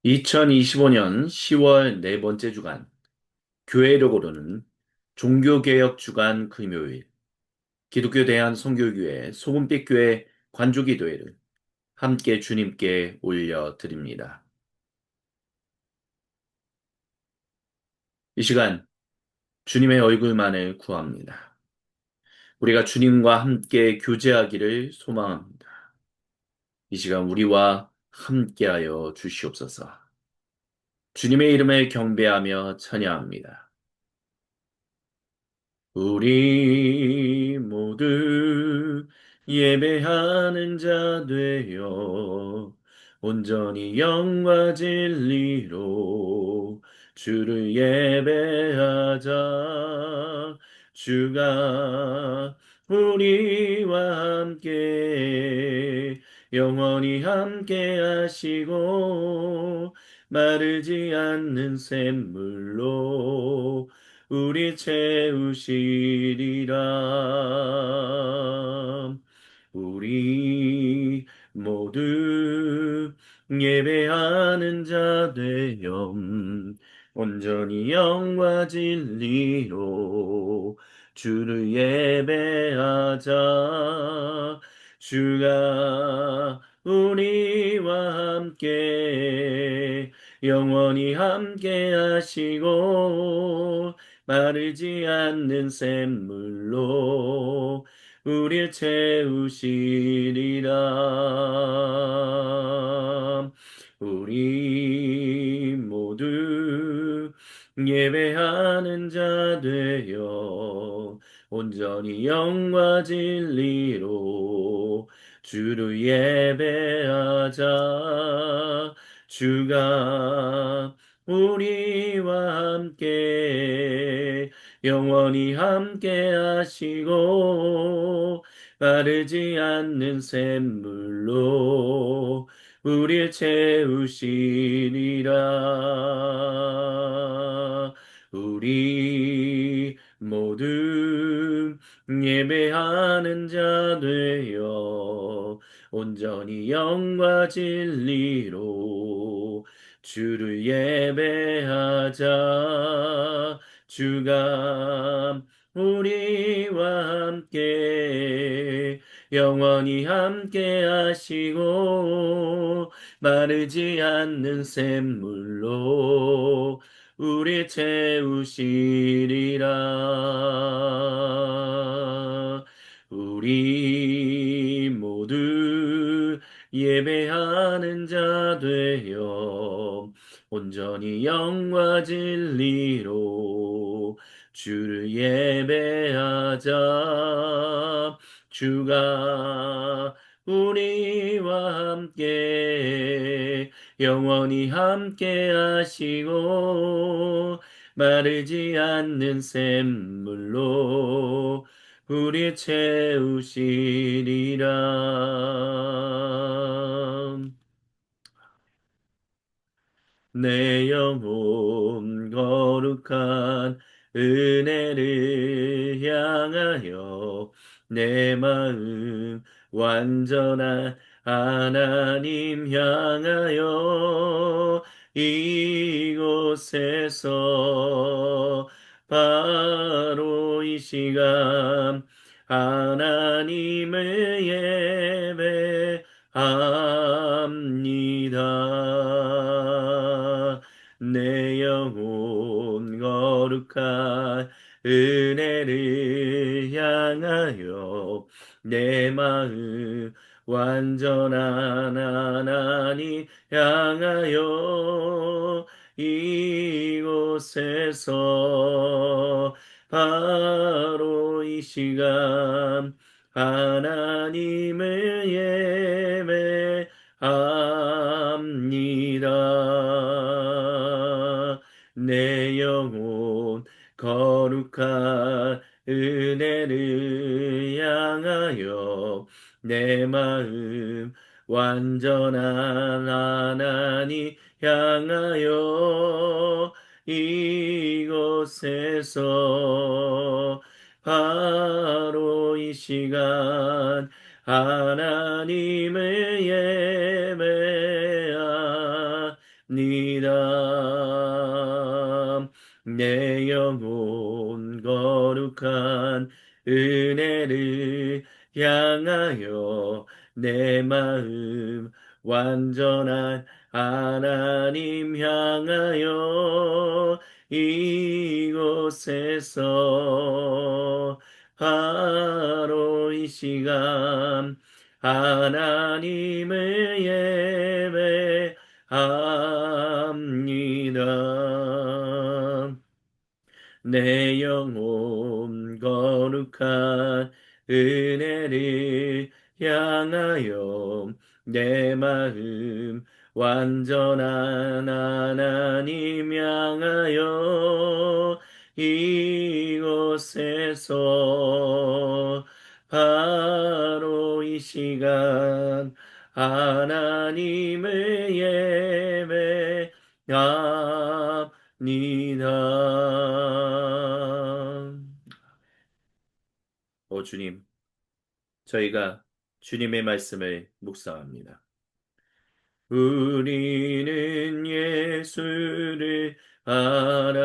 2025년 10월 네 번째 주간, 교회력으로는 종교개혁 주간 금요일, 기독교 대한선교교회 소금빛 교회 관주기도회를 함께 주님께 올려드립니다. 이 시간 주님의 얼굴만을 구합니다. 우리가 주님과 함께 교제하기를 소망합니다. 이 시간 우리와 함께하여 주시옵소서. 주님의 이름을 경배하며 찬양합니다. 우리 모두 예배하는 자 되어 온전히 영과 진리로 주를 예배하자. 주가 우리와 함께 영원히 함께 하시고 마르지 않는 샘물로 우리 채우시리라. 우리 모두 예배하는 자 되어 온전히 영과 진리로 주를 예배하자. 주가 우리와 함께 영원히 함께 하시고 마르지 않는 샘물로 우릴 채우시리라. 우리 모두 예배하는 자 되어 온전히 영과 진리로 주를 예배하자. 주가 우리와 함께 영원히 함께 하시고 마르지 않는 샘물로 우릴 채우시리라. 우리 모두 예배하는 자 되어 온전히 영과 진리로 주를 예배하자. 주가 우리와 함께 영원히 함께 하시고 마르지 않는 샘물로 우리 채우시리라. 우리 모두 예배하는 자 되어 온전히 영과 진리로 주를 예배하자. 주가 우리와 함께 영원히 함께 하시고 마르지 않는 샘물로 우리 채우시리라. 내 영혼 거룩한 은혜를 향하여 내 마음 완전한 하나님 향하여 이곳에서 바로 이 시간 하나님을 예배합니다. 내 영혼 거룩한 은혜를 향하여 내 마음 완전한 하나님 향하여 이곳에서 바로 이 시간 하나님을 예배합니다. 내 영혼 거룩한 은혜를 향하여 내 마음 완전한 하나님 향하여 이곳에서 바로 이 시간 하나님을 예배합니다. 내 영혼 거룩한 은혜를 향하여 내 마음 완전한 하나님 향하여 이곳에서 바로 이 시간 하나님을 예배합니다. 내 영혼 거룩한 은혜를 향하여 내 마음 완전한 하나님 향하여 이곳에서 바로 이 시간 하나님을 예배합니다. 오 주님, 저희가 주님의 말씀을 묵상합니다. 우리는 예수를 알아봅니다.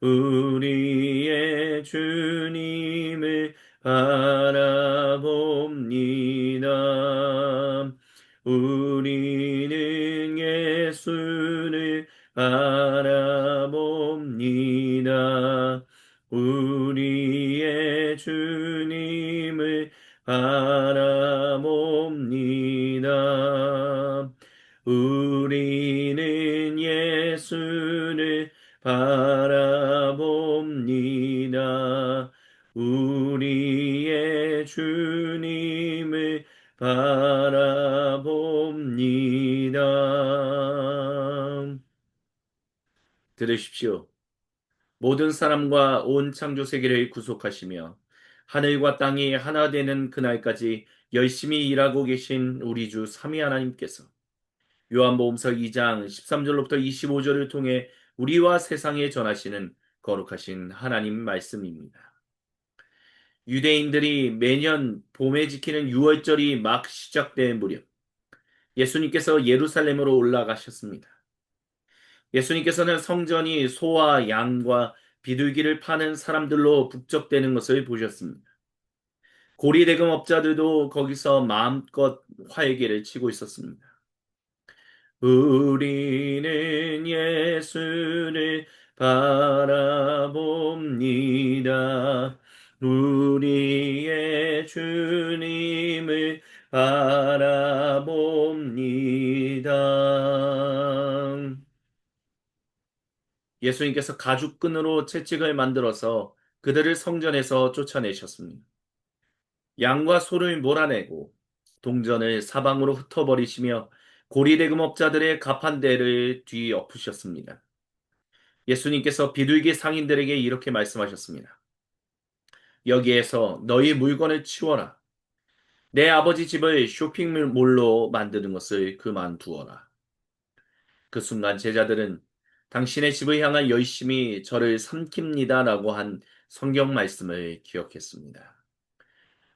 우리의 주님을 바라봅니다. 우리는 예수를 알아봅니다. 우리의 주님을 바라봅니다. 우리는 예수를 바라봅니다. 우리의 주님을 바라봅니다. 들으십시오. 모든 사람과 온 창조 세계를 구속하시며 하늘과 땅이 하나 되는 그날까지 열심히 일하고 계신 우리 주 삼위 하나님께서 요한복음서 2장 13절로부터 25절을 통해 우리와 세상에 전하시는 거룩하신 하나님 말씀입니다. 유대인들이 매년 봄에 지키는 유월절이 막 시작된 무렵 예수님께서 예루살렘으로 올라가셨습니다. 예수님께서는 성전이 소와 양과 비둘기를 파는 사람들로 북적대는 것을 보셨습니다. 고리대금업자들도 거기서 마음껏 활개를 치고 있었습니다. 우리는 예수를 바라봅니다. 우리의 주님을 바라봅니다. 예수님께서 가죽끈으로 채찍을 만들어서 그들을 성전에서 쫓아내셨습니다. 양과 소를 몰아내고 동전을 사방으로 흩어버리시며 고리대금업자들의 가판대를 뒤엎으셨습니다. 예수님께서 비둘기 상인들에게 이렇게 말씀하셨습니다. 여기에서 너희 물건을 치워라. 내 아버지 집을 쇼핑몰로 만드는 것을 그만두어라. 그 순간 제자들은 당신의 집을 향한 열심히 저를 삼킵니다라고 한 성경 말씀을 기억했습니다.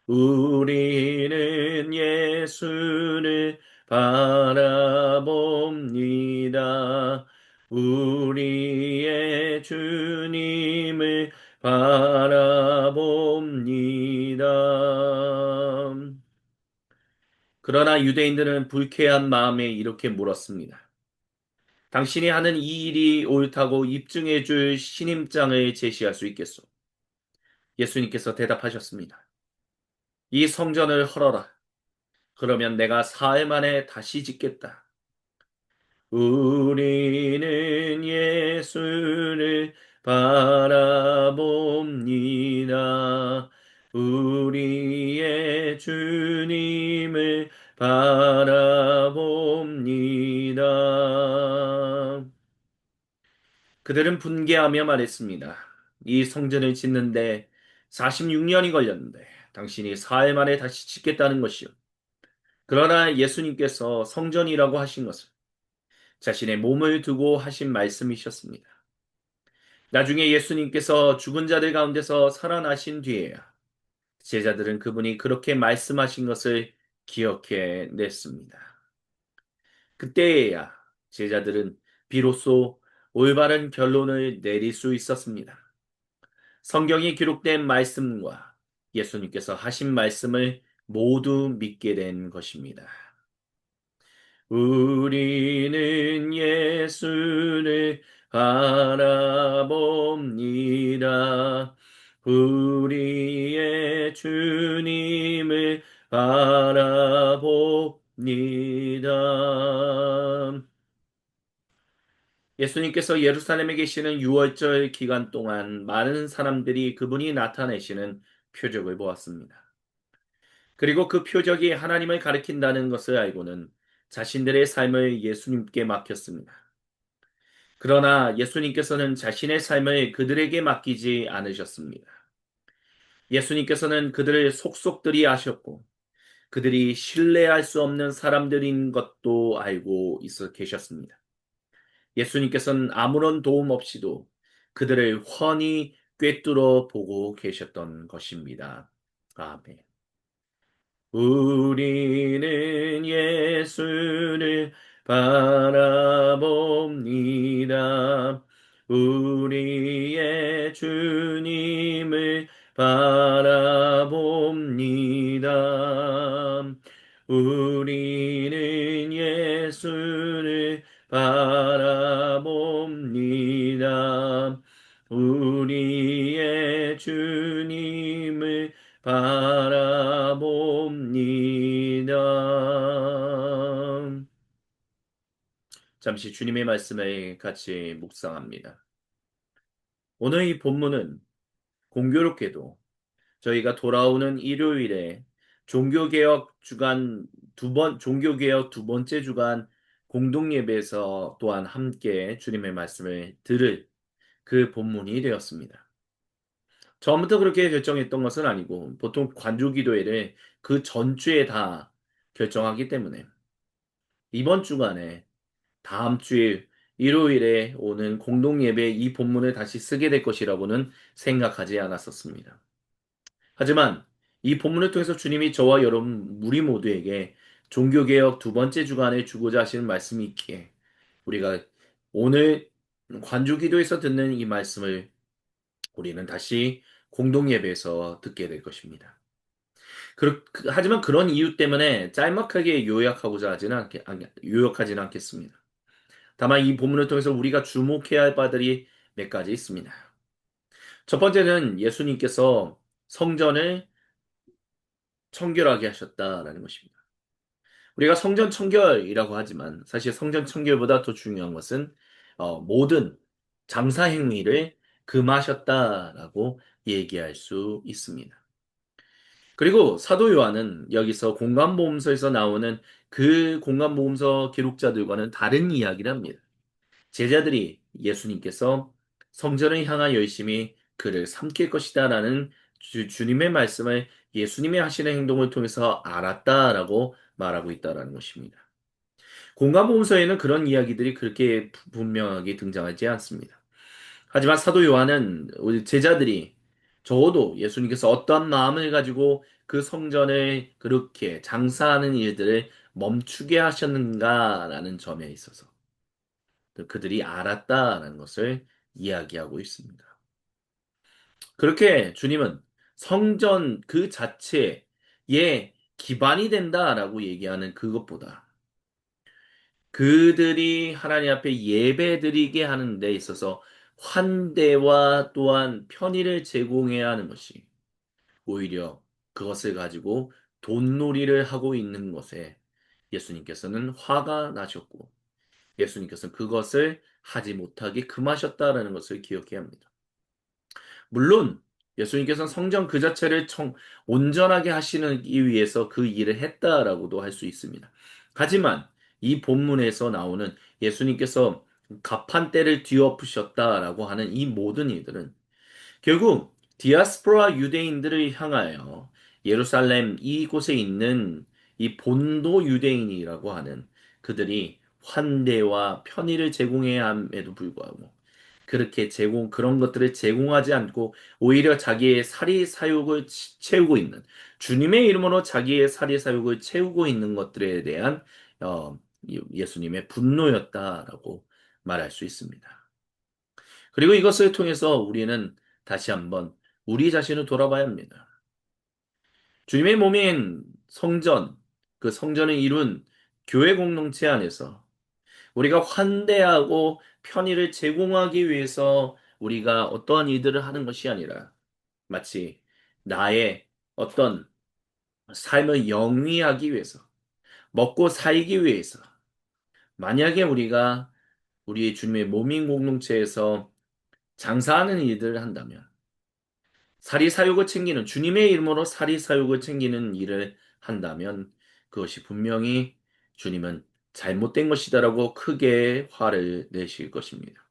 우리는 예수를 바라봅니다. 우리의 주님을 바라봅니다. 그러나 유대인들은 불쾌한 마음에 이렇게 물었습니다. 당신이 하는 이 일이 옳다고 입증해 줄 신임장을 제시할 수 있겠소? 예수님께서 대답하셨습니다. 이 성전을 헐어라. 그러면 내가 사흘 만에 다시 짓겠다. 우리는 예수를 바라봅니다. 우리의 주님을 바라봅니다. 그들은 분개하며 말했습니다. 이 성전을 짓는데 46년이 걸렸는데 당신이 사흘 만에 다시 짓겠다는 것이요. 그러나 예수님께서 성전이라고 하신 것은 자신의 몸을 두고 하신 말씀이셨습니다. 나중에 예수님께서 죽은 자들 가운데서 살아나신 뒤에야 제자들은 그분이 그렇게 말씀하신 것을 기억해 냈습니다. 그때에야 제자들은 비로소 올바른 결론을 내릴 수 있었습니다. 성경이 기록된 말씀과 예수님께서 하신 말씀을 모두 믿게 된 것입니다. 우리는 예수를 바라봅니다. 우리의 주님을 바라봅니다. 예수님께서 예루살렘에 계시는 유월절 기간 동안 많은 사람들이 그분이 나타내시는 표적을 보았습니다. 그리고 그 표적이 하나님을 가리킨다는 것을 알고는 자신들의 삶을 예수님께 맡겼습니다. 그러나 예수님께서는 자신의 삶을 그들에게 맡기지 않으셨습니다. 예수님께서는 그들을 속속들이 아셨고 그들이 신뢰할 수 없는 사람들인 것도 알고 있어 계셨습니다. 예수님께서는 아무런 도움 없이도 그들을 훤히 꿰뚫어 보고 계셨던 것입니다. 아멘. 우리는 예수를 바라봅니다. 우리의 주님을 바라봅니다. 우리는 예수를 바라봅니다. 우리의 주님을 바라봅니다. 잠시 주님의 말씀을 같이 묵상합니다. 오늘 이 본문은 공교롭게도 저희가 돌아오는 일요일에 종교개혁 두 번째 주간 공동예배에서 또한 함께 주님의 말씀을 들을 그 본문이 되었습니다. 처음부터 그렇게 결정했던 것은 아니고 보통 관조기도회를 그 전주에 다 결정하기 때문에 이번 주간에 다음 주일 일요일에 오는 공동예배 이 본문을 다시 쓰게 될 것이라고는 생각하지 않았었습니다. 하지만 이 본문을 통해서 주님이 저와 여러분 우리 모두에게 종교개혁 두 번째 주간에 주고자 하시는 말씀이 있기에 우리가 오늘 관조기도에서 듣는 이 말씀을 우리는 다시 공동예배에서 듣게 될 것입니다. 하지만 그런 이유 때문에 짤막하게 요약하지는 않겠습니다. 다만 이 본문을 통해서 우리가 주목해야 할 바들이 몇 가지 있습니다. 첫 번째는 예수님께서 성전을 청결하게 하셨다라는 것입니다. 우리가 성전 청결이라고 하지만 사실 성전 청결보다 더 중요한 것은 모든 장사 행위를 금하셨다라고 얘기할 수 있습니다. 그리고 사도 요한은 여기서 공간보험서에서 나오는 그 공간보험서 기록자들과는 다른 이야기를 합니다. 제자들이 예수님께서 성전을 향한 열심히 그를 삼킬 것이다라는 주님의 말씀을 예수님의 하시는 행동을 통해서 알았다라고 말하고 있다라는 것입니다. 공간보험서에는 그런 이야기들이 그렇게 분명하게 등장하지 않습니다. 하지만 사도 요한은 우리 제자들이 적어도 예수님께서 어떠한 마음을 가지고 그 성전을 그렇게 장사하는 일들을 멈추게 하셨는가라는 점에 있어서 그들이 알았다라는 것을 이야기하고 있습니다. 그렇게 주님은 성전 그 자체에 기반이 된다라고 얘기하는 그것보다 그들이 하나님 앞에 예배드리게 하는 데 있어서 환대와 또한 편의를 제공해야 하는 것이 오히려 그것을 가지고 돈놀이를 하고 있는 것에 예수님께서는 화가 나셨고 예수님께서는 그것을 하지 못하게 금하셨다라는 것을 기억해야 합니다. 물론 예수님께서는 성전 그 자체를 온전하게 하시기 위해서 그 일을 했다라고도 할 수 있습니다. 하지만 이 본문에서 나오는 예수님께서 가판대를 뒤엎으셨다라고 하는 이 모든 일들은 결국 디아스포라 유대인들을 향하여 예루살렘 이곳에 있는 이 본도 유대인이라고 하는 그들이 환대와 편의를 제공해야 함에도 불구하고 그렇게 그런 것들을 제공하지 않고 오히려 자기의 사리 사욕을 채우고 있는 주님의 이름으로 자기의 사리 사욕을 채우고 있는 것들에 대한 예수님의 분노였다라고 말할 수 있습니다. 그리고 이것을 통해서 우리는 다시 한번 우리 자신을 돌아봐야 합니다. 주님의 몸인 성전, 그 성전을 이룬 교회 공동체 안에서 우리가 환대하고 편의를 제공하기 위해서 우리가 어떠한 일들을 하는 것이 아니라 마치 나의 어떤 삶을 영위하기 위해서, 먹고 살기 위해서, 만약에 우리가 우리의 주님의 몸인 공동체에서 장사하는 일들을 한다면, 사리사욕을 챙기는, 주님의 이름으로 사리사욕을 챙기는 일을 한다면, 그것이 분명히 주님은 잘못된 것이다라고 크게 화를 내실 것입니다.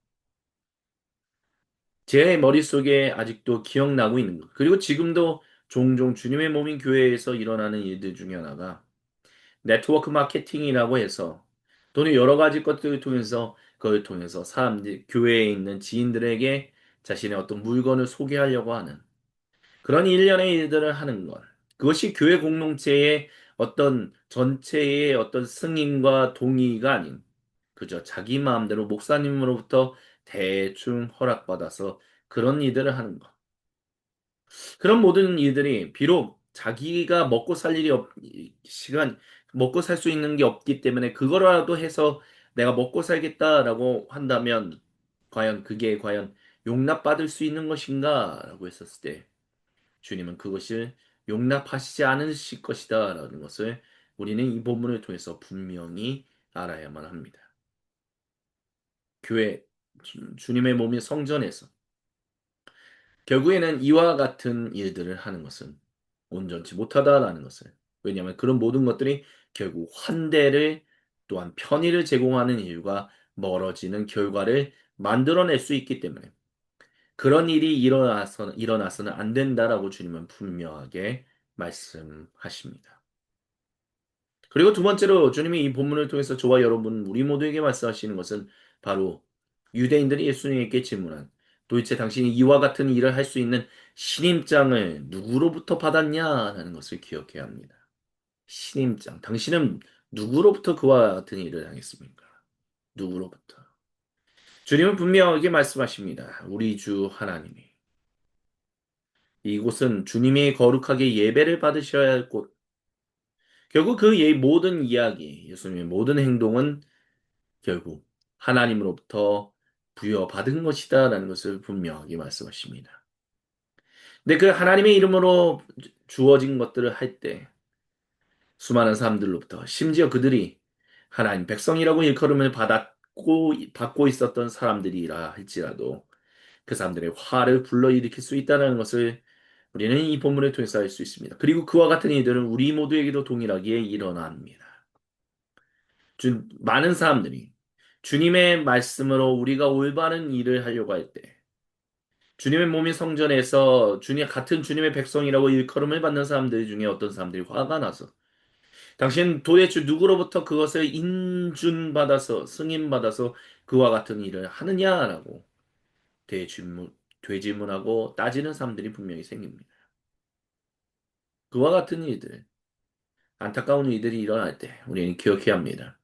제 머릿속에 아직도 기억나고 있는 것. 그리고 지금도 종종 주님의 몸인 교회에서 일어나는 일들 중에 하나가 네트워크 마케팅이라고 해서 또는 여러 가지 것들을 통해서 그걸 통해서 사람들, 교회에 있는 지인들에게 자신의 어떤 물건을 소개하려고 하는 그런 일련의 일들을 하는 것. 그것이 교회 공동체의 어떤 전체의 어떤 승인과 동의가 아닌 그저 자기 마음대로 목사님으로부터 대충 허락받아서 그런 일들을 하는 것. 그런 모든 일들이 비록 자기가 먹고 살 일이 시간, 먹고 살 수 있는 게 없기 때문에 그거라도 해서 내가 먹고 살겠다라고 한다면 과연 그게 과연 용납받을 수 있는 것인가? 라고 했었을 때 주님은 그것을 용납하시지 않으실 것이다라는 것을 우리는 이 본문을 통해서 분명히 알아야만 합니다. 교회, 주님의 몸이 성전에서 결국에는 이와 같은 일들을 하는 것은 온전치 못하다라는 것을. 왜냐하면 그런 모든 것들이 결국 환대를 또한 편의를 제공하는 일과 멀어지는 결과를 만들어낼 수 있기 때문에 그런 일이 일어나서는 안 된다라고 주님은 분명하게 말씀하십니다. 그리고 두 번째로 주님이 이 본문을 통해서 저와 여러분, 우리 모두에게 말씀하시는 것은 바로 유대인들이 예수님에게 질문한 도대체 당신이 이와 같은 일을 할 수 있는 신임장을 누구로부터 받았냐라는 것을 기억해야 합니다. 신임장. 당신은 누구로부터 그와 같은 일을 당했습니까? 누구로부터? 주님은 분명하게 말씀하십니다. 우리 주 하나님이. 이곳은 주님이 거룩하게 예배를 받으셔야 할 곳. 결국 그 모든 이야기, 예수님의 모든 행동은 결국 하나님으로부터 부여받은 것이다라는 것을 분명하게 말씀하십니다. 근데 그 하나님의 이름으로 주어진 것들을 할 때 수많은 사람들로부터 심지어 그들이 하나님 백성이라고 일컬음을 받고 있었던 사람들이라 할지라도 그 사람들의 화를 불러일으킬 수 있다는 것을 우리는 이 본문을 통해서 알 수 있습니다. 그리고 그와 같은 일들은 우리 모두에게도 동일하게 일어납니다. 많은 사람들이 주님의 말씀으로 우리가 올바른 일을 하려고 할 때, 주님의 몸이 성전에서 같은 주님의 백성이라고 일컬음을 받는 사람들 중에 어떤 사람들이 화가 나서, 당신 도대체 누구로부터 그것을 인준받아서, 승인받아서 그와 같은 일을 하느냐라고 되질문하고 따지는 사람들이 분명히 생깁니다. 그와 같은 일들, 안타까운 일들이 일어날 때 우리는 기억해야 합니다.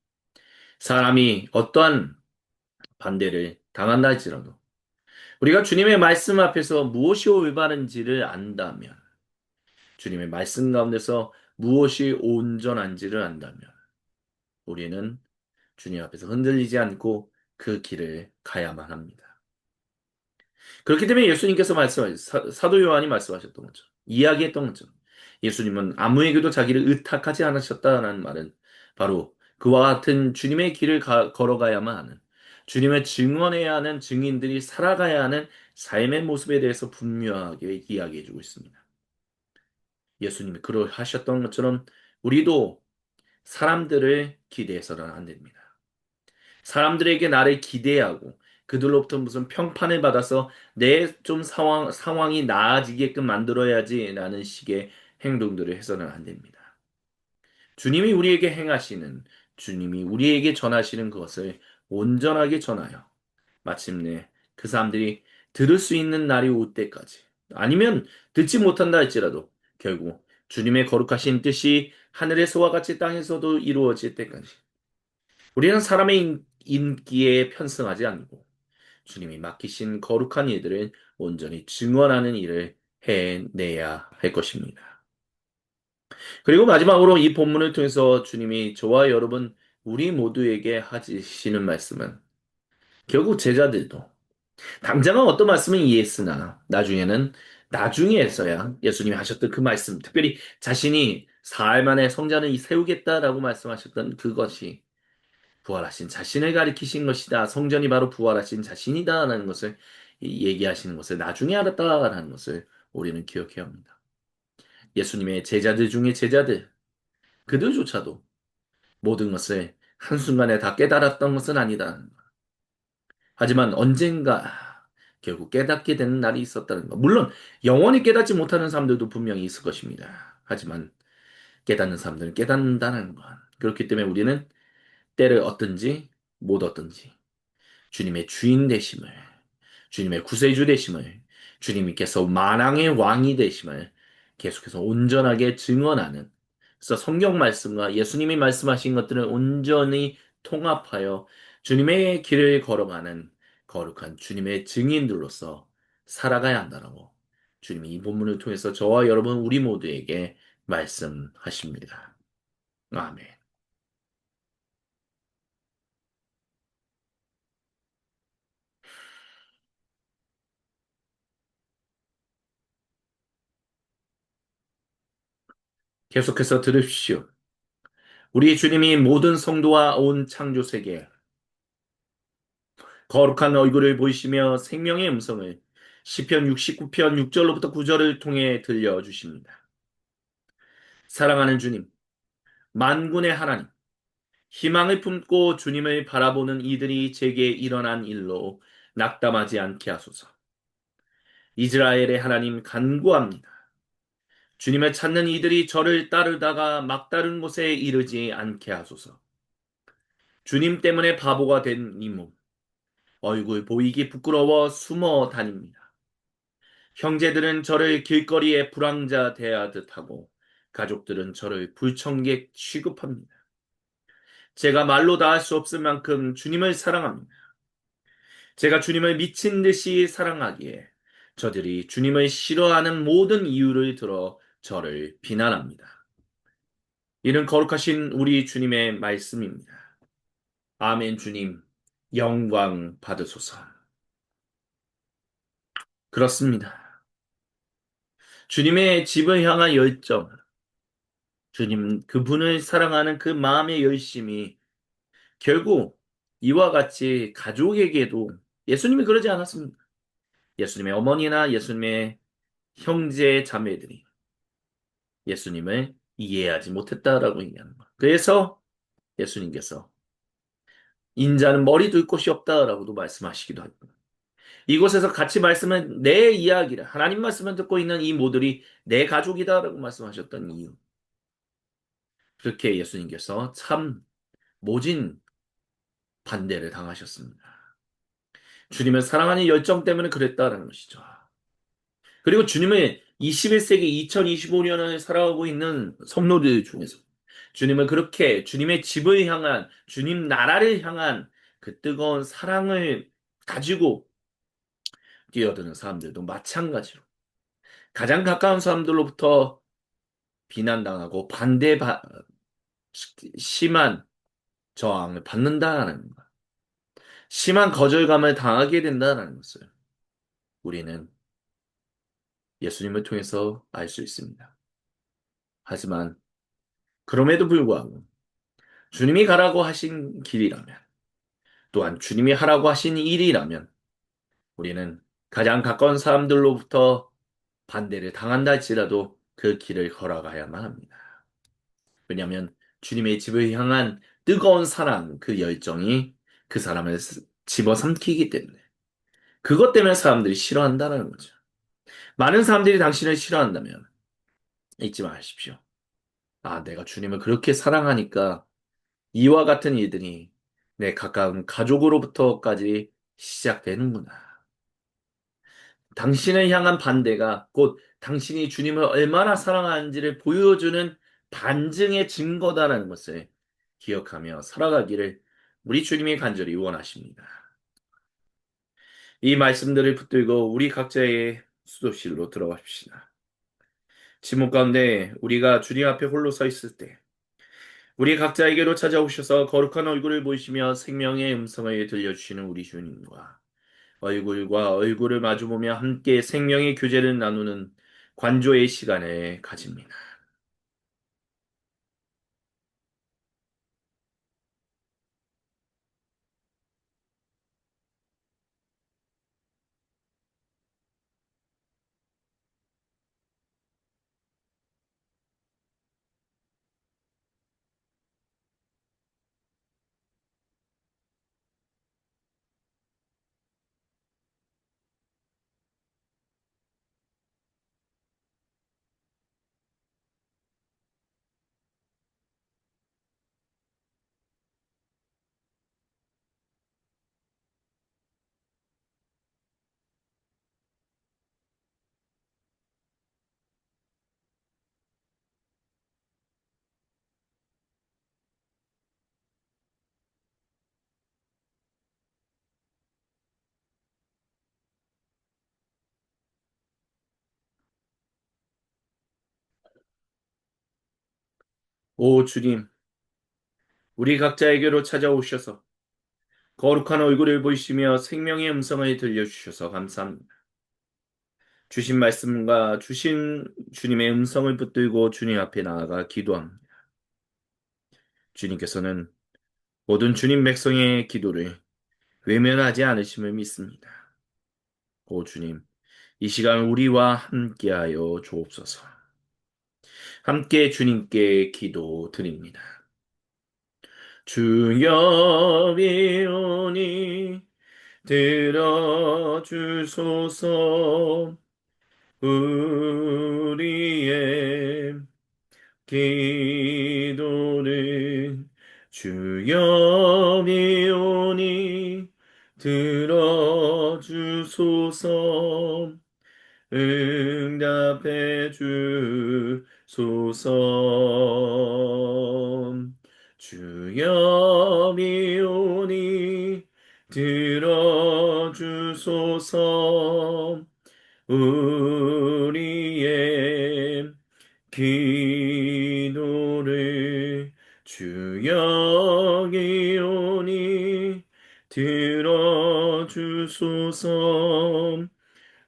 사람이 어떠한 반대를 당한다 할지라도 우리가 주님의 말씀 앞에서 무엇이 올바른지를 안다면, 주님의 말씀 가운데서 무엇이 온전한지를 안다면, 우리는 주님 앞에서 흔들리지 않고 그 길을 가야만 합니다. 그렇기 때문에 예수님께서 사도 요한이 말씀하셨던 것처럼, 이야기했던 것처럼, 예수님은 아무에게도 자기를 의탁하지 않으셨다는 말은 바로 그와 같은 주님의 길을 걸어가야만 하는, 주님을 증언해야 하는 증인들이 살아가야 하는 삶의 모습에 대해서 분명하게 이야기해주고 있습니다. 예수님이 그러하셨던 것처럼 우리도 사람들을 기대해서는 안 됩니다. 사람들에게 나를 기대하고 그들로부터 무슨 평판을 받아서 내 좀 상황이 나아지게끔 만들어야지라는 식의 행동들을 해서는 안 됩니다. 주님이 우리에게 행하시는, 주님이 우리에게 전하시는 것을 온전하게 전하여 마침내 그 사람들이 들을 수 있는 날이 올 때까지, 아니면 듣지 못한다 할지라도 결국 주님의 거룩하신 뜻이 하늘에서와 같이 땅에서도 이루어질 때까지 우리는 사람의 인기에 편승하지 않고 주님이 맡기신 거룩한 일들을 온전히 증언하는 일을 해내야 할 것입니다. 그리고 마지막으로 이 본문을 통해서 주님이 저와 여러분, 우리 모두에게 하시는 말씀은 결국 제자들도 당장은 어떤 말씀을 이해했으나 나중에서야 예수님이 하셨던 그 말씀, 특별히 자신이 사흘 만에 성전을 세우겠다라고 말씀하셨던 그것이 부활하신 자신을 가리키신 것이다. 성전이 바로 부활하신 자신이다라는 것을 얘기하시는 것을 나중에 알았다라는 것을 우리는 기억해야 합니다. 예수님의 제자들 중에 제자들, 그들조차도 모든 것을 한순간에 다 깨달았던 것은 아니다. 하지만 언젠가 결국 깨닫게 되는 날이 있었다는 것. 물론 영원히 깨닫지 못하는 사람들도 분명히 있을 것입니다. 하지만 깨닫는 사람들은 깨닫는다는 것. 그렇기 때문에 우리는 때를 얻든지 못 얻든지 주님의 주인 되심을, 주님의 구세주 되심을, 주님께서 만왕의 왕이 되심을 계속해서 온전하게 증언하는, 그래서 성경 말씀과 예수님이 말씀하신 것들을 온전히 통합하여 주님의 길을 걸어가는 거룩한 주님의 증인들로서 살아가야 한다라고 주님이 이 본문을 통해서 저와 여러분 우리 모두에게 말씀하십니다. 아멘. 계속해서 들으십시오. 우리 주님이 모든 성도와 온 창조 세계에 거룩한 얼굴을 보이시며 생명의 음성을 시편 69편 6절로부터 9절을 통해 들려주십니다. 사랑하는 주님, 만군의 하나님, 희망을 품고 주님을 바라보는 이들이 제게 일어난 일로 낙담하지 않게 하소서. 이스라엘의 하나님 간구합니다. 주님을 찾는 이들이 저를 따르다가 막다른 곳에 이르지 않게 하소서. 주님 때문에 바보가 된 이 몸, 얼굴 보이기 부끄러워 숨어 다닙니다. 형제들은 저를 길거리에 불황자 대하듯 하고 가족들은 저를 불청객 취급합니다. 제가 말로 다 할 수 없을 만큼 주님을 사랑합니다. 제가 주님을 미친 듯이 사랑하기에 저들이 주님을 싫어하는 모든 이유를 들어 저를 비난합니다. 이는 거룩하신 우리 주님의 말씀입니다. 아멘 주님, 영광 받으소서. 그렇습니다. 주님의 집을 향한 열정, 주님 그분을 사랑하는 그 마음의 열심이 결국 이와 같이 가족에게도 예수님이 그러지 않았습니다. 예수님의 어머니나 예수님의 형제 자매들이 예수님을 이해하지 못했다라고 얘기하는 것. 그래서 예수님께서 인자는 머리 둘 곳이 없다라고도 말씀하시기도 하고 이곳에서 같이 말씀은 내 이야기를 하나님 말씀을 듣고 있는 이 모들이 내 가족이다라고 말씀하셨던 이유. 그렇게 예수님께서 참 모진 반대를 당하셨습니다. 주님을 사랑하는 열정 때문에 그랬다라는 것이죠. 그리고 주님을 21세기 2025년을 살아가고 있는 성도들 중에서 주님을 그렇게 주님의 집을 향한 주님 나라를 향한 그 뜨거운 사랑을 가지고 뛰어드는 사람들도 마찬가지로 가장 가까운 사람들로부터 비난당하고 심한 저항을 받는다는 것, 심한 거절감을 당하게 된다는 것을 우리는 예수님을 통해서 알 수 있습니다. 하지만 그럼에도 불구하고 주님이 가라고 하신 길이라면 또한 주님이 하라고 하신 일이라면 우리는 가장 가까운 사람들로부터 반대를 당한다 할지라도 그 길을 걸어가야만 합니다. 왜냐하면 주님의 집을 향한 뜨거운 사랑, 그 열정이 그 사람을 집어삼키기 때문에 그것 때문에 사람들이 싫어한다는 거죠. 많은 사람들이 당신을 싫어한다면 잊지 마십시오. 아, 내가 주님을 그렇게 사랑하니까 이와 같은 일들이 내 가까운 가족으로부터까지 시작되는구나. 당신을 향한 반대가 곧 당신이 주님을 얼마나 사랑하는지를 보여주는 반증의 증거다라는 것을 기억하며 살아가기를 우리 주님이 간절히 원하십니다. 이 말씀들을 붙들고 우리 각자의 수도실로 들어갑시다. 지문 가운데 우리가 주님 앞에 홀로 서 있을 때 우리 각자에게로 찾아오셔서 거룩한 얼굴을 보이시며 생명의 음성을 들려주시는 우리 주님과 얼굴과 얼굴을 마주보며 함께 생명의 교제를 나누는 관조의 시간을 가집니다. 오 주님, 우리 각자에게로 찾아오셔서 거룩한 얼굴을 보이시며 생명의 음성을 들려주셔서 감사합니다. 주신 말씀과 주신 주님의 음성을 붙들고 주님 앞에 나아가 기도합니다. 주님께서는 모든 주님 백성의 기도를 외면하지 않으심을 믿습니다. 오 주님, 이 시간 우리와 함께하여 주옵소서. 함께 주님께 기도드립니다. 주여 비오니 들어주소서. 우리의 기도를 주여 비오니 들어주소서. 응답해 주소서. 주여 비오니 들어주소서. 우리의 기도를 주여 기오니 들어주소서.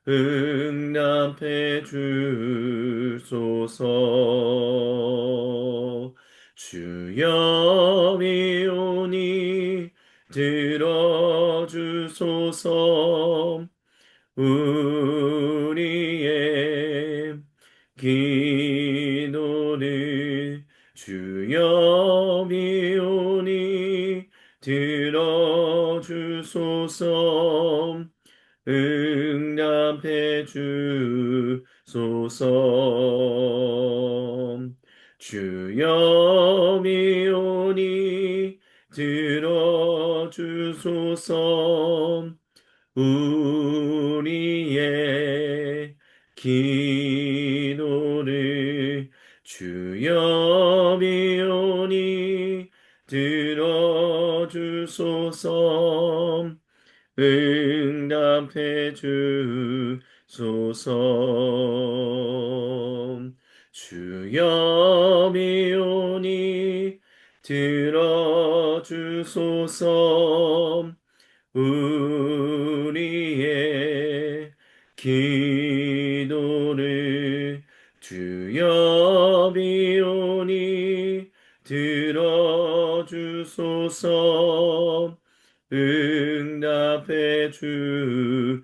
응답해 주소서. 주여 비오니 들어주소서. 우리의 기도를 주여 비오니 들어주소서. 응답해 주소서. 주여 비오니 들어주소서. 우리의 기도를 주여 비오니 들어주소서. 응답해 주소서. 주여 비오니 들어주소서. 우리의 기도를 주여 비오니 들어주소서. 응답해 주소서.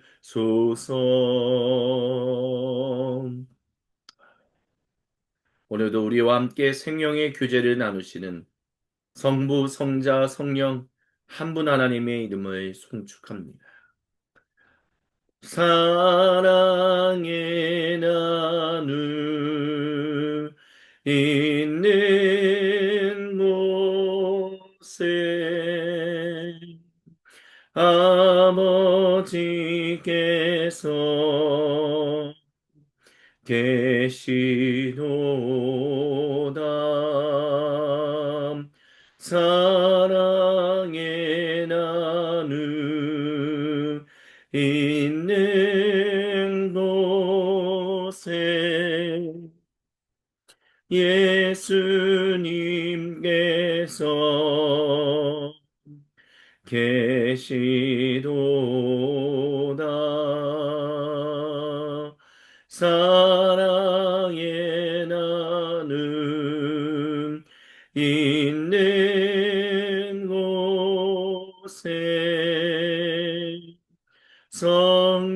오늘도 우리와 함께 생명의 교제를 나누시는 성부, 성자, 성령 한 분 하나님의 이름을 송축합니다. 사랑의 나누 있는 곳에 아버지께서 계시도다. 사랑의 나눔 있는 곳에 예수님께서 계시도다. 사랑의 나눔 있는 곳에 성령님께서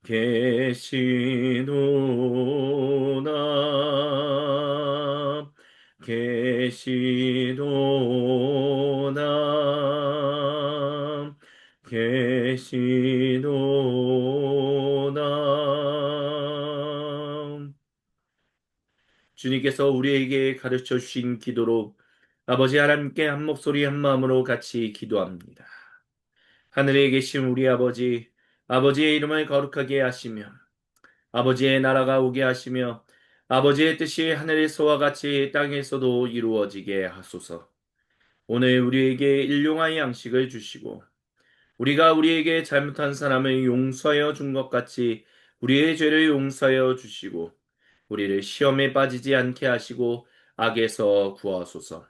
계시도다. 계시도다. 계시도다. 주님께서 우리에게 가르쳐 주신 기도로 아버지 하나님께 한 목소리 한 마음으로 같이 기도합니다. 하늘에 계신 우리 아버지, 아버지의 이름을 거룩하게 하시며 아버지의 나라가 오게 하시며 아버지의 뜻이 하늘에서와 같이 땅에서도 이루어지게 하소서. 오늘 우리에게 일용할 양식을 주시고 우리가 우리에게 잘못한 사람을 용서하여 준 것 같이 우리의 죄를 용서하여 주시고 우리를 시험에 빠지지 않게 하시고 악에서 구하소서.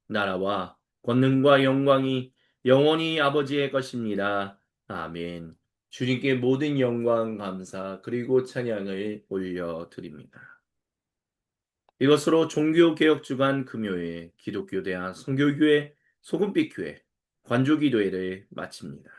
나라와 권능과 영광이 영원히 아버지의 것입니다. 아멘. 주님께 모든 영광, 감사, 그리고 찬양을 올려드립니다. 이것으로 종교개혁 주간 금요일 기독교 대한 선교교회 소금빛교회 관조기도회를 마칩니다.